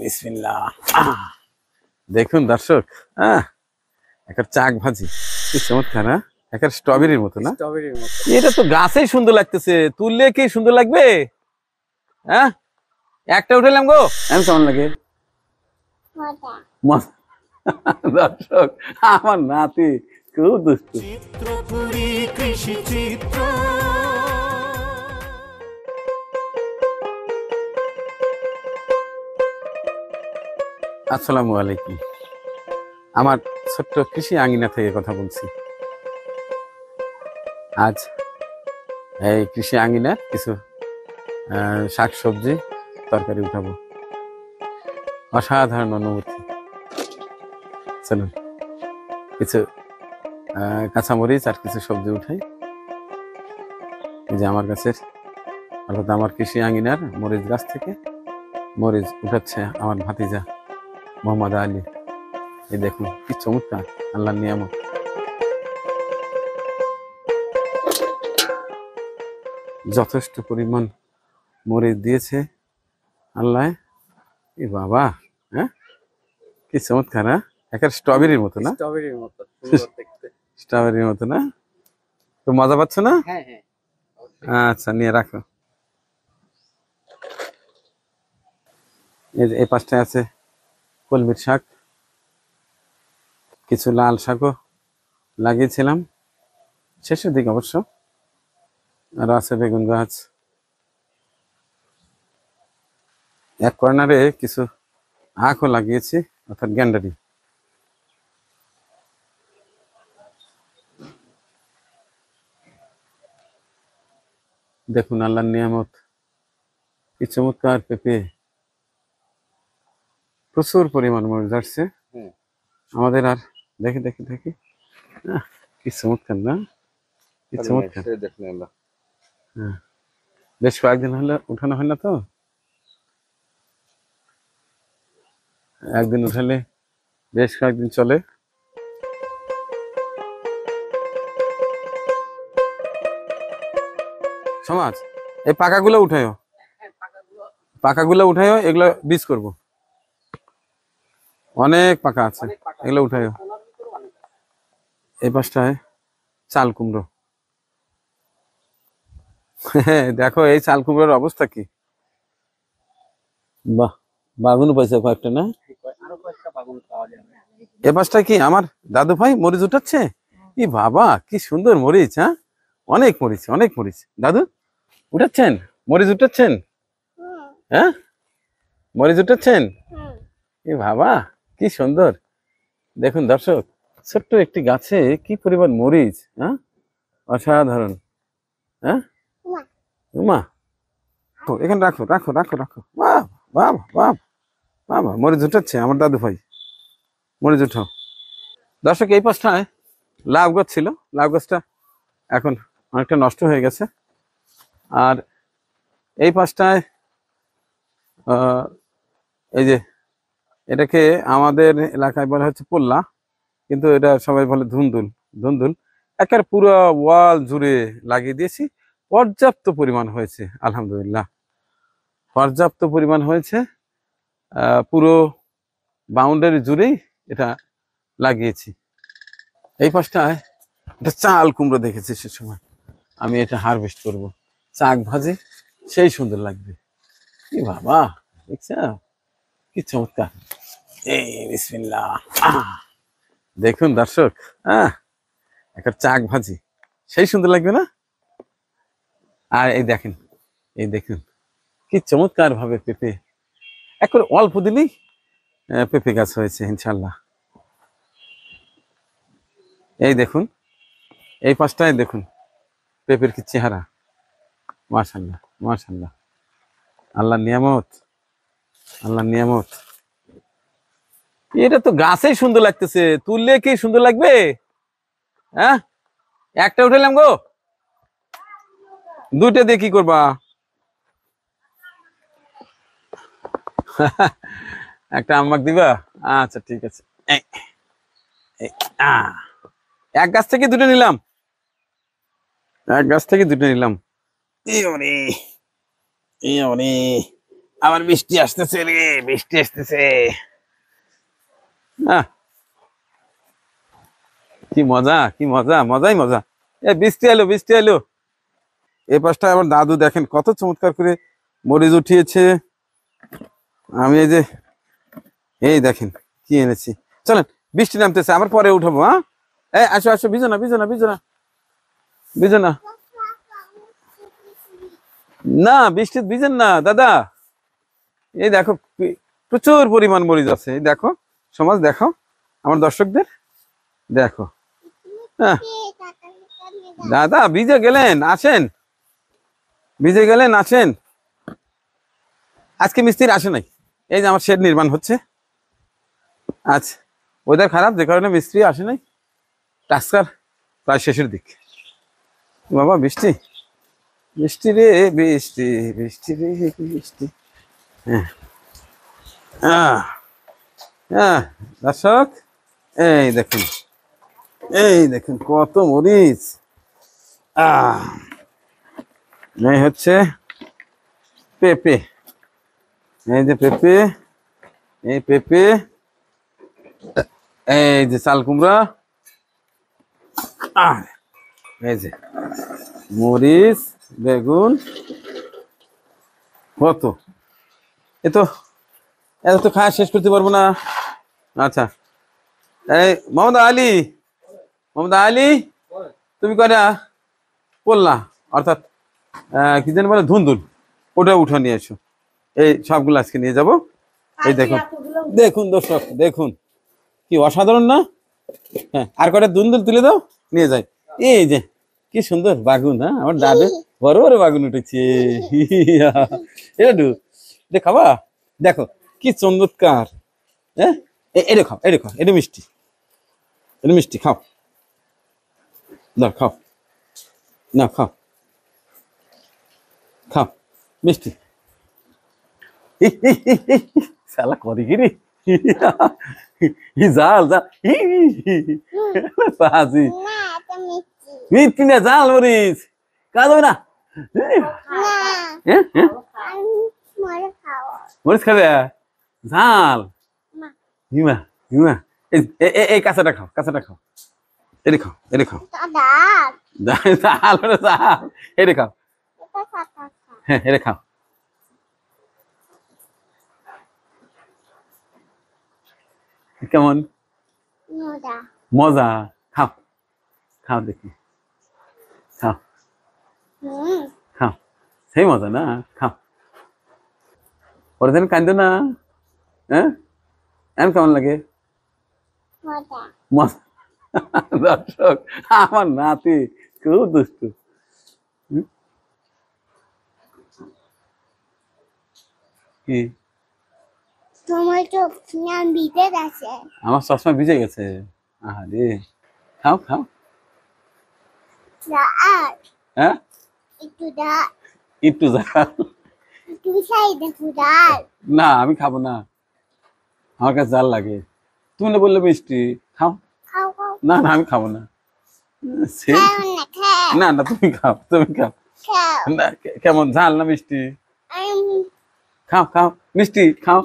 বিসমিল্লাহ। দেখুন দর্শক, একটা চাক ভাজি কি চমৎকার। একটা স্ট্রবেরির মতো না? স্ট্রবেরির মতো। এটা তো গাছেই সুন্দর লাগতেছে, তুললে কি সুন্দর লাগবে? হ্যাঁ, একটা উঠাইলাম গো। আমি কেমন লাগে দর্শক, আমার নাতি খুব দুষ্টু। চিত্রপুরী কৃষি চিত্র। আসসালামু আলাইকুম। আমার ছোট্ট কৃষি আঙ্গিনা থেকে কথা বলছি। আজ এই কৃষি আঙ্গিনার কিছু শাক সবজি তরকারি উঠাবো। অসাধারণ অনুভূতি। চলুন কিছু কাঁচামরিচ আর কিছু সবজি উঠাই। এই যে আমার গাছের, অর্থাৎ আমার কৃষি আঙ্গিনার মরিচ গাছ থেকে মরিচ উঠাচ্ছে আমার ভাতিজা মোহাম্মদ আলী। এই দেখুন কি চমৎকার, আল্লাহর নিয়ামত। যথেষ্ট পরিমাণ মরিচ দিয়েছে আল্লাহ। এ বাবা, হ্যাঁ কি চমৎকার। একটা স্ট্রবেরির মতো না? স্ট্রবেরির মতো সুন্দর দেখতে। স্ট্রবেরির মতো না? তো মজা পাচ্ছ না? হ্যাঁ হ্যাঁ, আচ্ছা, নিয়ে রাখো। এই পাশটায় আছে কলমির শাক, কিছু লাল শাকও লাগিয়েছিলাম শেষের দিকে অবশ্য, আর আছে বেগুন গাছ। এক কর্নারে কিছু আখও লাগিয়েছি, অর্থাৎ গ্যান্ডারি। দেখুন আল্লাহর নিয়ামত, কি চমৎকার পেঁপে। প্রচুর পরিমাণ মরিচ আসছে আমাদের। আর দেখি দেখি দেখি, কি চমৎকার না? কি চমৎকার। হ্যাঁ, বেশ কয়েকদিন হলে উঠানো হয় না তো, একদিন উঠালে বেশ কয়েকদিন চলে। সমাজ, এই পাকাগুলো উঠায়ও, পাকাগুলো উঠায়ও, এগুলো বীজ করব। অনেক পাকা আছে, এগুলো উঠায়ও। এই পাশটায় চাল কুমড়ো। দেখো এই চাল কুমড়োর অবস্থা কি। বাহ, বাগুনও পাইছে কয়েকটা না? আরো কয়েকটা বাগান পাওয়া যাবে। এ পাশটা কি আমার দাদু ভাই মরিচ উঠাচ্ছে? ই বাবা, কি সুন্দর মরিচ। হ্যাঁ, অনেক মরিচ, অনেক মরিচ। দাদু উঠাচ্ছেন, মরিচ উঠাচ্ছেন? হ্যাঁ, মরিচ উঠাচ্ছেন? এ বাবা, কি সুন্দর। দেখুন দর্শক, ছোট্ট একটি গাছে কি পরিমাণ মরিচ। হ্যাঁ, অসাধারণ। হ্যাঁ মা, এখানে রাখো রাখো রাখো রাখো। বাহ বাহ বাহ বাহ, মরিচ উঠাচ্ছে আমার দাদু ভাই, মরিচ উঠাও। দর্শক, এই পাশটায় লাউ গাছ ছিল, লাউ গাছটা এখন অনেকটা নষ্ট হয়ে গেছে। আর এই পাশটায় এই যে, এটাকে আমাদের এলাকায় বলা হচ্ছে পোল্লা, কিন্তু এটা সবাই বলে ধুন্দুল। ধুন্দুল একের পুরো ওয়াল জুড়ে লাগিয়ে দিয়েছি। পর্যাপ্ত পরিমাণ হয়েছে আলহামদুলিল্লাহ, পর্যাপ্ত পরিমাণ হয়েছে। পুরো বাউন্ডারি জুড়েই এটা লাগিয়েছি। এই পাশটায় একটা চাল কুমড়ো দেখেছি, সে সময় আমি এটা হারভেস্ট করব, চাক ভাজি সেই সুন্দর লাগবে। কি বাবা, দেখছ কি চমৎকার। এই বিসমিল্লাহ। দেখুন দর্শক, একটা চাক ভাজি সেই সুন্দর লাগবে না? আর এই দেখেন, এই দেখুন কি চমৎকার ভাবে পেঁপে, এখন অল্প দিনেই পেঁপে গাছ হয়েছে ইনশাল্লাহ। এই দেখুন, এই পাশটায় দেখুন পেঁপের কি চেহারা। মাশাল্লাহ মাশাল্লাহ, আল্লাহর নিয়ামত, আল্লাহর নিয়ামত। এটা তো গাছেই সুন্দর লাগতেছে, তুললে কি সুন্দর লাগবে? হ্যাঁ, একটা উঠাইলাম গো, দুইটা দিয়ে কি করবা? একটা আম্মাকে দিবা? আচ্ছা ঠিক আছে। এক গাছ থেকে দুটো নিলাম, এক গাছ থেকে দুটো নিলাম। আবার বৃষ্টি আসতেছে রে, বৃষ্টি আসতেছে। আহ, কি মজা, কি মজা, মজাই মজা। বৃষ্টি এলো, বৃষ্টি এলো। এই পাশটা আমার দাদু দেখেন কত চমৎকার করে মরিচ উঠিয়েছে। আমি এই দেখেন কি এনেছি। চলেন, বৃষ্টি নামতেছে, আমার পরে উঠাবো। হ্যাঁ, এই আসো আসো, ভিজো না, ভিজো না, ভিজো না, ভিজো না। না, বৃষ্টি ভিজেন না দাদা। এই দেখো প্রচুর পরিমাণ মরিচ আছে। এই দেখো সমাজ, দেখো আমার দর্শকদের দেখো। হ্যাঁ দাদা, ভিজে গেলেন, আসেন, ভিজে গেলেন, আসেন। আজকে মিস্ত্রি আসে নাই, এই যে আমার শেড নির্মাণ হচ্ছে। আচ্ছা, ওয়েদার খারাপ, যে কারণে মিস্ত্রি আসে নাই। টাস্কার প্রায় শেষের দিক। বাবা বৃষ্টি, বৃষ্টি রে বৃষ্টি, বৃষ্টি রে বৃষ্টি। হ্যাঁ হ্যাঁ দর্শক, এই দেখুন, এই দেখুন কত মরিচ। এই হচ্ছে পেঁপে, এই যে পেঁপে, এই পেঁপে, এই যে চাল কুমড়া, আর এই যে মরিচ, বেগুন। কত এত এত খাওয়া শেষ করতে পারবো না। আচ্ছা, এই মোহাম্মদ আলী, মোহাম্মদ আলী, তুমি কয়টা পড়লা, অর্থাৎ কি যেন বলে ধুন্দুল, ওটা উঠে নিয়ে এসো। এই সবগুলো আজকে নিয়ে যাব। এই দেখুন, দেখুন দর্শক, দেখুন কি অসাধারণ না? হ্যাঁ, আর কয়টা ধুন্দুল তুলে দাও, নিয়ে যাই। এই যে কি সুন্দর বাগুন। হ্যাঁ, আমার দাদু বড় বড় বাগুন উঠেছে। এটা খাবা, দেখো কি চমৎকার। হ্যাঁ, এটা খাও, এটা খাও, এটা মিষ্টি, এটা মিষ্টি, খাও, না খাও, না খাও, খাও মিষ্টি। শালা করে কি রে, জাল জাল, পাজি মিষ্টি না, জাল মরিচ কাজ হবে না। মরিচ খাবে, ঝাল, হিমা হিমা। এই কাঁচাটা খাও, কাঁচাটা খাও, এটা খাও, এটা খাও, ঝাল ঝাল, এটা খাও, হ্যাঁ এটা খাও। কেমন মজা, খাও, খাও দেখি, খাও, খাও, সেই মজা না, খাও। পরে দিন কান্দো না। হ্যাঁ, এমন কেমন লাগে? মজা। দর্শক, আমার নাতি খুব দুষ্টু। কি আমার সবসময় ভিজে গেছে। আরে খাও, খাও। হ্যাঁ, একটু জাল। না, আমি খাবো না, আমার কাছে জাল লাগে। তুমি না বললে মিষ্টি, খাও। না না, আমি খাবো না। না না, তুমি খাও, তুমি খাও। না, কেমন ঝাল না মিষ্টি? খাও, খাও মিষ্টি, খাও।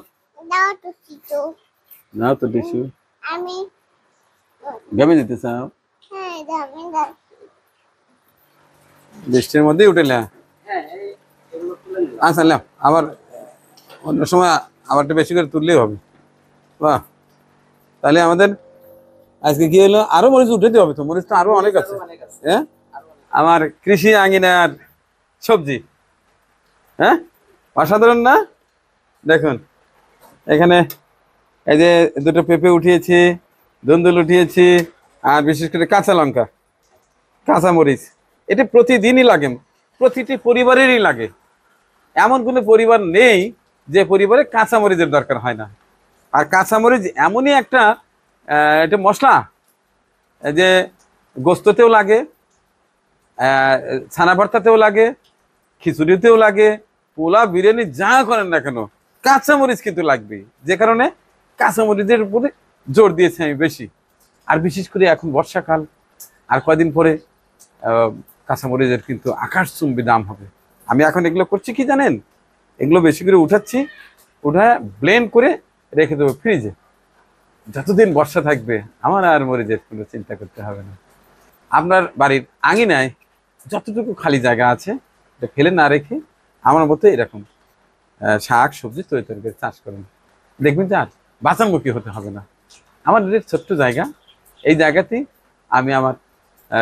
নাও তো টিসু, ঘামে যেতে চাও? বৃষ্টির মধ্যেই উঠেলা। আচ্ছা, আবার অন্য সময় আবার একটু বেশি করে তুললেই হবে। বাহ, তাহলে আমাদের আজকে কি হলো, আরো মরিচ উঠাতে হবে তো, মরিচ তো আরো অনেক আছে। হ্যাঁ, আমার কৃষি আঙ্গিনার সবজি। হ্যাঁ, অসাধারণ না? দেখুন এখানে এই যে দুটো পেঁপে উঠিয়েছি, ধুন্দুল উঠিয়েছি, আর বিশেষ করে কাঁচা লঙ্কা, কাঁচা মরিচ। এটা প্রতিদিনই লাগে, প্রতিটি পরিবারেরই লাগে। এমন কোনো পরিবার নেই যে পরিবারে কাঁচা মরিচের দরকার হয় না। আর কাঁচা মরিচ এমনই একটা এটা মশলা যে গোস্ততেও লাগে, ছানা ভর্তাতেও লাগে, খিচুড়িতেও লাগে, পোলা বিরিয়ানি যা করেন না কেন কাঁচা মরিচ কিন্তু লাগবে। যে কারণে কাঁচা মরিচের উপরে জোর দিয়েছি আমি বেশি। আর বিশেষ করে এখন বর্ষাকাল, আর কয়দিন পরে কাঁচা মরিচের কিন্তু আকাশচুম্বী দাম হবে। আমি এখন এগুলো করছি কি জানেন, এগুলো বেশি করে উঠাচ্ছি, উঠায় ব্লেন্ড করে রেখে দেবো ফ্রিজে। যতদিন বর্ষা থাকবে আমার আর মরিচের কোনো চিন্তা করতে হবে না। আপনার বাড়ির আঙিনায় যতটুকু খালি জায়গা আছে এটা ফেলে না রেখে আমার মতো এরকম শাক সবজি তৈরি করে চাষ করুন, দেখবেন যে আর বাঁচানমুখী হতে হবে না। আমার এর ছোট্ট জায়গা, এই জায়গাতেই আমি আমার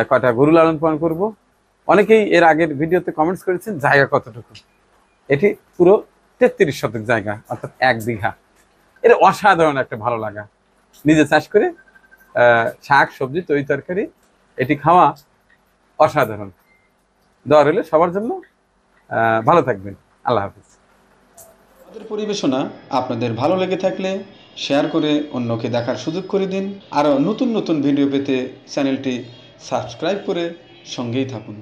কটা গরু লালন পালন করব। অনেকেই এর আগের ভিডিওতে কমেন্টস করেছেন জায়গা কতটুকু। এটি পুরো 33 শতক জায়গা, অর্থাৎ 1 বিঘা। এটা অসাধারণ একটা ভালো লাগা, নিজে চাষ করে শাক সবজি তৈরি তরকারি এটি খাওয়া অসাধারণ। দোয়া রইল সবার জন্য। ভালো থাকবেন, আল্লাহ হাফিজ। আমাদের পরিবেশনা আপনাদের ভালো লেগে থাকলে শেয়ার করে অন্যকে দেখার সুযোগ করে দিন। আরও নতুন নতুন ভিডিও পেতে চ্যানেলটি সাবস্ক্রাইব করে সঙ্গেই থাকুন।